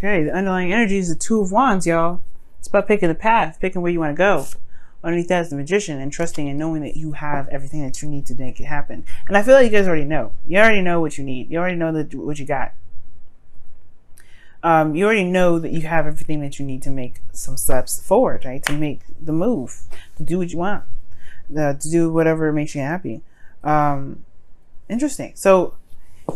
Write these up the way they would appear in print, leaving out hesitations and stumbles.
Okay, the underlying energy is the Two of Wands, y'all. It's about picking the path, picking where you want to go. Underneath that is the Magician, and trusting and knowing that you have everything that you need to make it happen. And I feel like you guys already know. You already know what you need. You already know what you got. You already know that you have everything that you need to make some steps forward, right? To make the move, to do what you want, to do whatever makes you happy. Interesting. So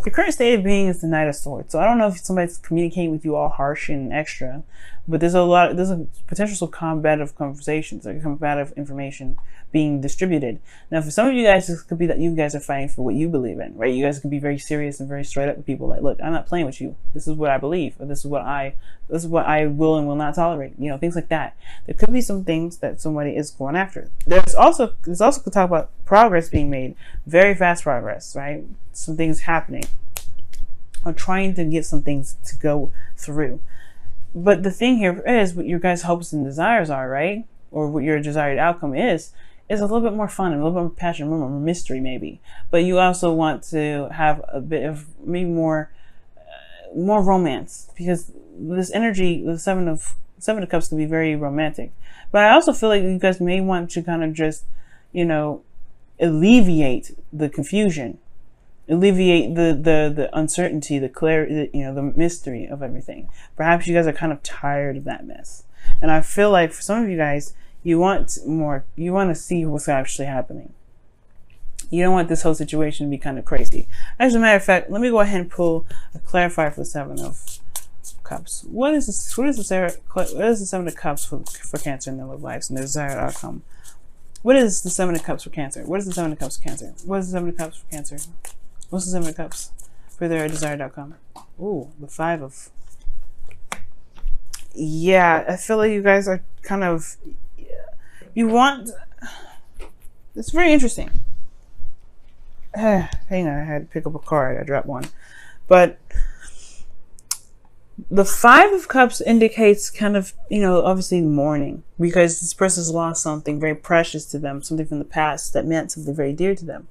your current state of being is the Knight of Swords. So I don't know if somebody's communicating with you all harsh and extra, but there's a potential of combative conversations or combative information being distributed. Now, for some of you guys, this could be that you guys are fighting for what you believe in, right? You guys can be very serious and very straight up with people. Like, look, I'm not playing with you. This is what I believe, or this is what I will and will not tolerate. You know, things like that. There could be some things that somebody is going after. There's also could talk about progress being made, very fast progress, right? Some things happening, or trying to get some things to go through. But the thing here is what your guys' hopes and desires are, right? Or what your desired outcome is a little bit more fun and a little bit more passion, a little more mystery maybe. But you also want to have a bit of maybe more romance, because this energy, the Seven of Cups, can be very romantic. But I also feel like you guys may want to kind of just, you know, alleviate the confusion, alleviate the uncertainty, the clarity, you know, the mystery of everything. Perhaps you guys are kind of tired of that mess. And I feel like for some of you guys, you want more, you want to see what's actually happening. You don't want this whole situation to be kind of crazy. As a matter of fact, let me go ahead and pull a clarifier for the Seven of Cups. What is the Seven of Cups for Cancer in their love lives and their desired outcome? What is the Seven of Cups for Cancer? What is the Seven of Cups for Cancer? What is the Seven of Cups for Cancer? What's the Seven of Cups for their desired outcome? Ooh, the Five of... Yeah, I feel like you guys are kind of... You want... It's very interesting. Hang on, I had to pick up a card. I dropped one. But the Five of Cups indicates kind of, you know, obviously mourning, because this person's lost something very precious to them, something from the past that meant something very dear to them.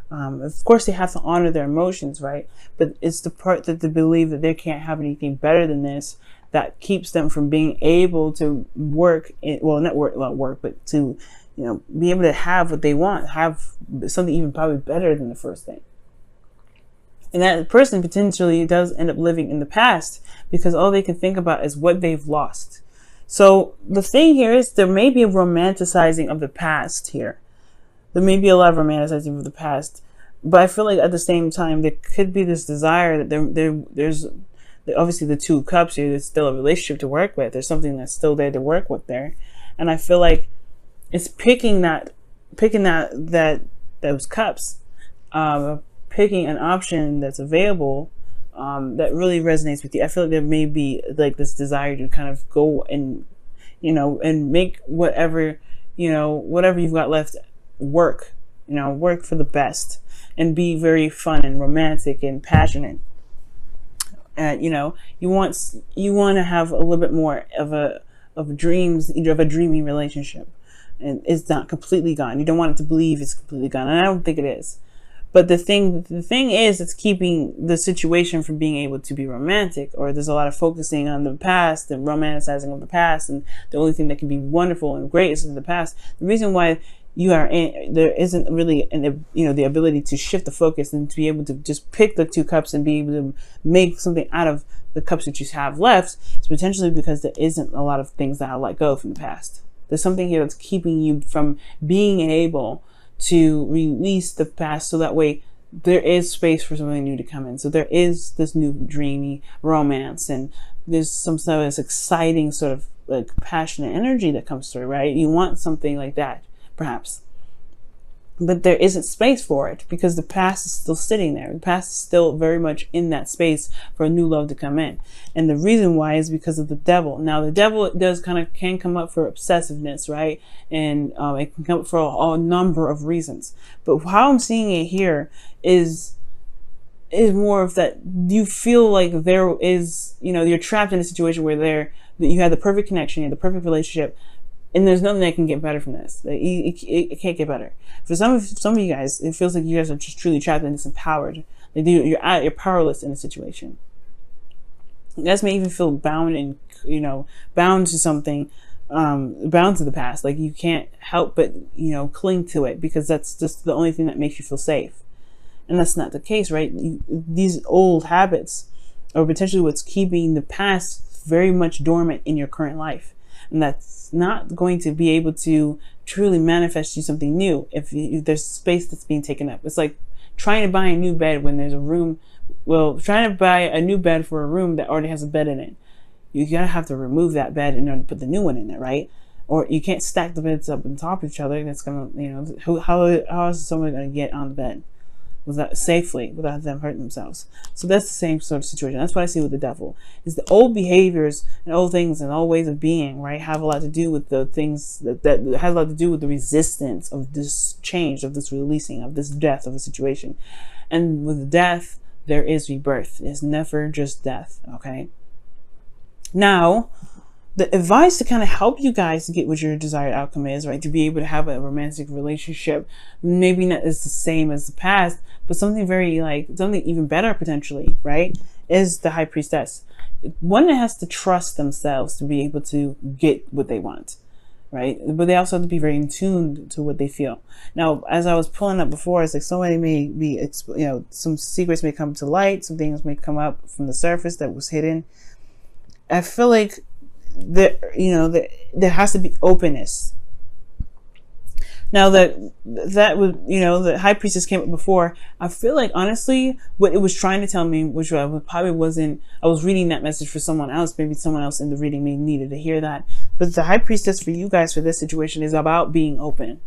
Of course, they have to honor their emotions, right? But it's the part that they believe that they can't have anything better than this that keeps them from being able to work, but to, you know, be able to have what they want, have something even probably better than the first thing. And that person potentially does end up living in the past because all they can think about is what they've lost. So the thing here is there may be a romanticizing of the past here. There may be a lot of romanticizing of the past, but I feel like at the same time, there could be this desire that there's obviously the Two of Cups here. There's still a relationship to work with. There's something that's still there to work with there. And I feel like it's picking those cups, picking an option that's available, that really resonates with you. I feel like there may be like this desire to kind of go and, you know, and make whatever you've got left work, you know, work for the best and be very fun and romantic and passionate. And, you know, you want to have a little bit more of dreams, of a dreamy relationship. And it's not completely gone. You don't want it to believe it's completely gone. And I don't think it is. But the thing is, it's keeping the situation from being able to be romantic, or there's a lot of focusing on the past and romanticizing of the past. And the only thing that can be wonderful and great is in the past. The reason why there isn't really the ability to shift the focus and to be able to just pick the Two Cups and be able to make something out of the cups that you have left is potentially because there isn't a lot of things that are let go from the past. There's something here that's keeping you from being able to release the past, so that way there is space for something new to come in. So there is this new dreamy romance, and there's some sort of this exciting sort of like passionate energy that comes through, right? You want something like that, perhaps. But there isn't space for it because the past is still sitting there. The past is still very much in that space for a new love to come in. And the reason why is because of the devil. Now, the devil can come up for obsessiveness, right? And it can come up for a number of reasons. But how I'm seeing it here is more of that you feel like there is, you're trapped in a situation where you have the perfect connection, you have the perfect relationship, and there's nothing that can get better from this. It can't get better. For some of you guys, it feels like you guys are just truly trapped and disempowered. You're powerless in a situation. You guys may even feel bound and, bound to something, bound to the past. Like you can't help but, cling to it because that's just the only thing that makes you feel safe. And that's not the case, right? These old habits are potentially what's keeping the past very much dormant in your current life. And that's not going to be able to truly manifest you something new if there's space that's being taken up. It's like trying to buy a new bed when there's a room. Well, trying to buy a new bed for a room that already has a bed in it. You gotta have to remove that bed in order to put the new one in it, right? Or you can't stack the beds up on top of each other. That's gonna, how is someone gonna get on the bed safely without them hurting themselves? So that's the same sort of situation. That's what I see with the devil. Is the old behaviors and old things and old ways of being, right, have a lot to do with the things that has a lot to do with the resistance of this change, of this releasing, of this death of a situation. And with death, there is rebirth. It's never just death, okay? Now, the advice to kind of help you guys to get what your desired outcome is, right? To be able to have a romantic relationship, maybe not as the same as the past, but something something even better potentially, right? Is the high priestess. One that has to trust themselves to be able to get what they want, right? But they also have to be very in tune to what they feel. Now, as I was pulling up before, it's like somebody may be, some secrets may come to light, some things may come up from the surface that was hidden. I feel like there has to be openness. Now that would, the high priestess came up before, I feel like honestly what it was trying to tell me, which I was reading that message for someone else, maybe someone else in the reading may needed to hear that, but the high priestess for you guys for this situation is about being open.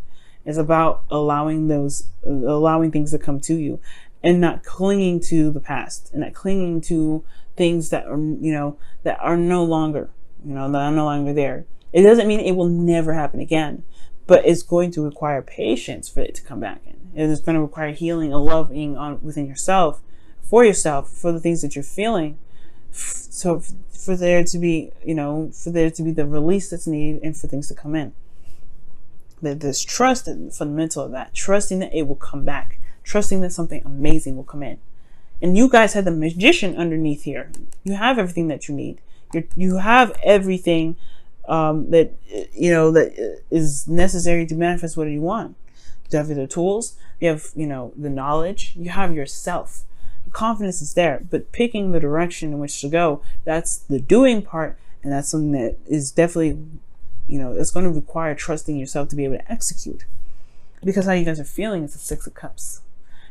It's about allowing things to come to you and not clinging to the past and not clinging to things that are, that are no longer, that are no longer there. It doesn't mean it will never happen again, but it's going to require patience for it to come back in. It's going to require healing and loving within yourself, for the things that you're feeling. So for there to be, the release that's needed and for things to come in. There's trust and fundamental of that, trusting that it will come back, trusting that something amazing will come in. And you guys have the magician underneath here. You have everything that you need. You have everything that is necessary to manifest what you want. You have the tools. You have the knowledge. You have yourself. The confidence is there, but picking the direction in which to go, that's the doing part, and that's something that is definitely it's going to require trusting yourself to be able to execute. Because how you guys are feeling is the Six of Cups.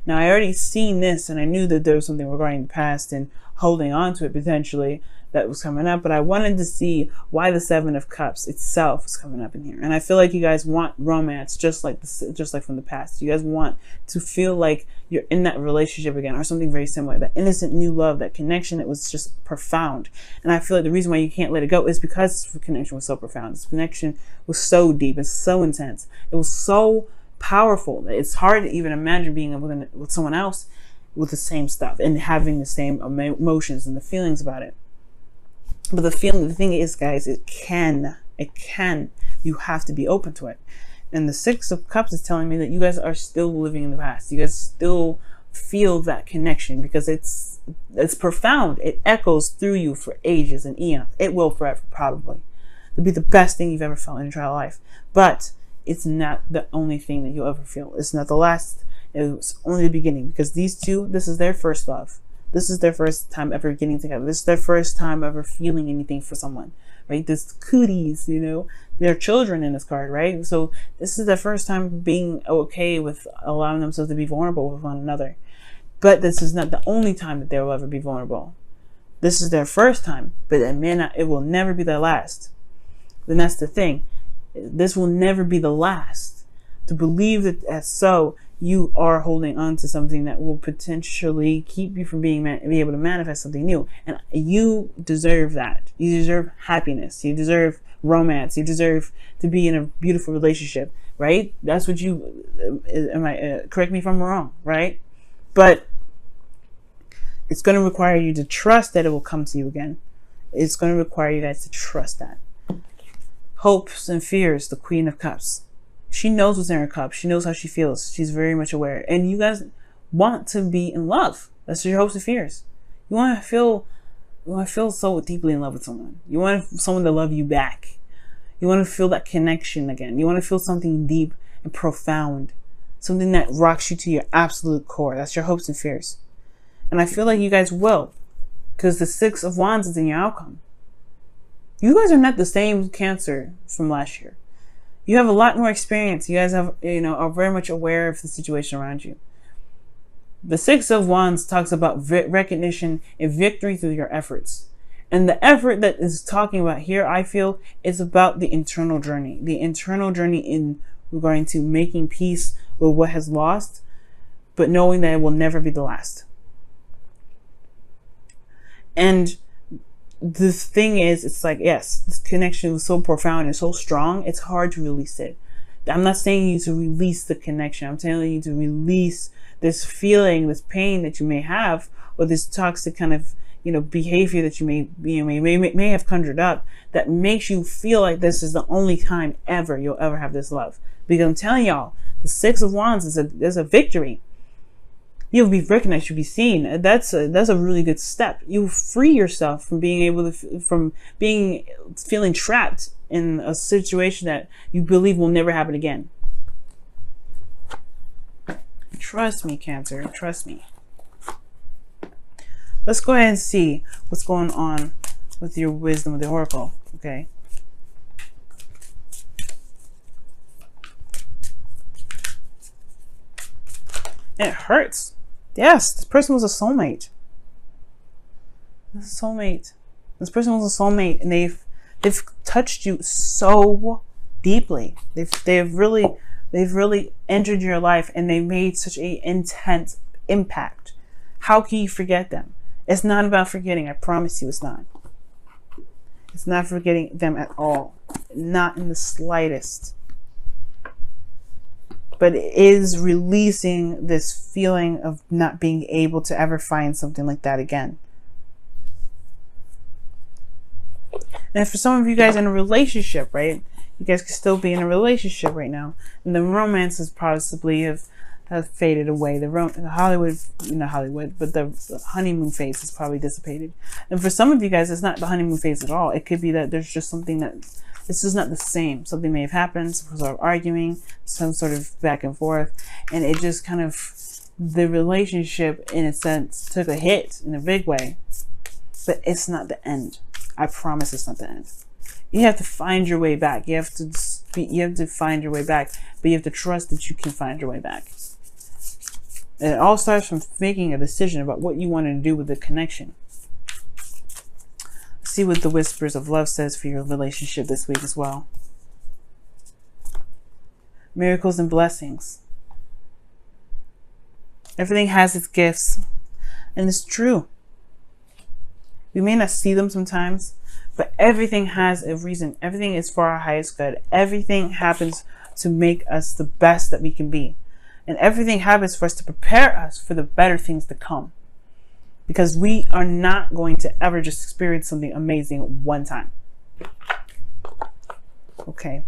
Now, I already seen this, and I knew that there was something regarding the past and holding on to it potentially that was coming up, but I wanted to see why the Seven of Cups itself is coming up in here. And I feel like you guys want romance, just like from the past. You guys want to feel like you're in that relationship again, or something very similar. That innocent new love, that connection that was just profound. And I feel like the reason why you can't let it go is because this connection was so profound. This connection was so deep and so intense. It was so powerful. It's hard to even imagine being with someone else with the same stuff and having the same emotions and the feelings about it. But the thing is, guys, it can, you have to be open to it. And the Six of Cups is telling me that you guys are still living in the past. You guys still feel that connection because it's profound. It echoes through you for ages and eons. It will forever, probably. It'll be the best thing you've ever felt in your entire life. But it's not the only thing that you'll ever feel. It's not the last. It's only the beginning, because these two, this is their first love. This is their first time ever getting together. This is their first time ever feeling anything for someone, right? This cooties, they're children in this card, right? So this is their first time being okay with allowing themselves to be vulnerable with one another. But this is not the only time that they will ever be vulnerable. This is their first time, but it will never be their last. Then that's the thing. This will never be the last. To believe that as so, you are holding on to something that will potentially keep you from be able to manifest something new. And you deserve that. You deserve happiness. You deserve romance. You deserve to be in a beautiful relationship, right? That's what correct me if I'm wrong, right? But it's going to require you to trust that it will come to you again. It's going to require you guys to trust that. Hopes and fears, the Queen of Cups. She knows what's in her cup. She knows how she feels. She's very much aware. And you guys want to be in love. That's your hopes and fears. You want to feel want to feel so deeply in love with someone. You want someone to love you back. You want to feel that connection again. You want to feel something deep and profound. Something that rocks you to your absolute core. That's your hopes and fears. And I feel like you guys will. Because the Six of Wands is in your outcome. You guys are not the same Cancer from last year. You have a lot more experience. You guys have, are very much aware of the situation around you. The Six of Wands talks about recognition and victory through your efforts. And the effort that is talking about here, I feel, is about the internal journey. The internal journey in regarding to making peace with what has lost, but knowing that it will never be the last. And the thing is, it's like, yes, this connection was so profound and so strong, it's hard to release it. I'm not saying you to release the connection. I'm telling you to release this feeling, this pain that you may have, or this toxic kind of, behavior that you may have conjured up that makes you feel like this is the only time ever you'll ever have this love. Because I'm telling y'all, the Six of Wands is a victory. You'll be recognized, you'll be seen. That's a really good step. You free yourself from feeling trapped in a situation that you believe will never happen again. Trust me, Cancer. Trust me. Let's go ahead and see what's going on with your wisdom of the Oracle. Okay. And it hurts. Yes, this person was a soulmate. This is a soulmate. This person was a soulmate, and they've touched you so deeply. They've really entered your life, and they made such an intense impact. How can you forget them? It's not about forgetting. I promise you, it's not. It's not forgetting them at all. Not in the slightest. But it is releasing this feeling of not being able to ever find something like that again. And for some of you guys in a relationship, right? You guys could still be in a relationship right now. And the romance is possibly have faded away. The Hollywood, not Hollywood, but the honeymoon phase is probably dissipated. And for some of you guys, it's not the honeymoon phase at all. It could be that there's just something that this is not the same. Something may have happened, some sort of arguing, some sort of back and forth, and it just kind of, the relationship in a sense took a hit in a big way. But it's not the end. I promise it's not the end. You have to find your way back. You have to find your way back, but you have to trust that you can find your way back. And it all starts from making a decision about what you want to do with the connection. See what the Whispers of Love says for your relationship this week as well. Miracles and blessings. Everything has its gifts, and it's true. We may not see them sometimes, but everything has a reason. Everything is for our highest good. Everything happens to make us the best that we can be. And everything happens for us to prepare us for the better things to come. Because we are not going to ever just experience something amazing one time. Okay.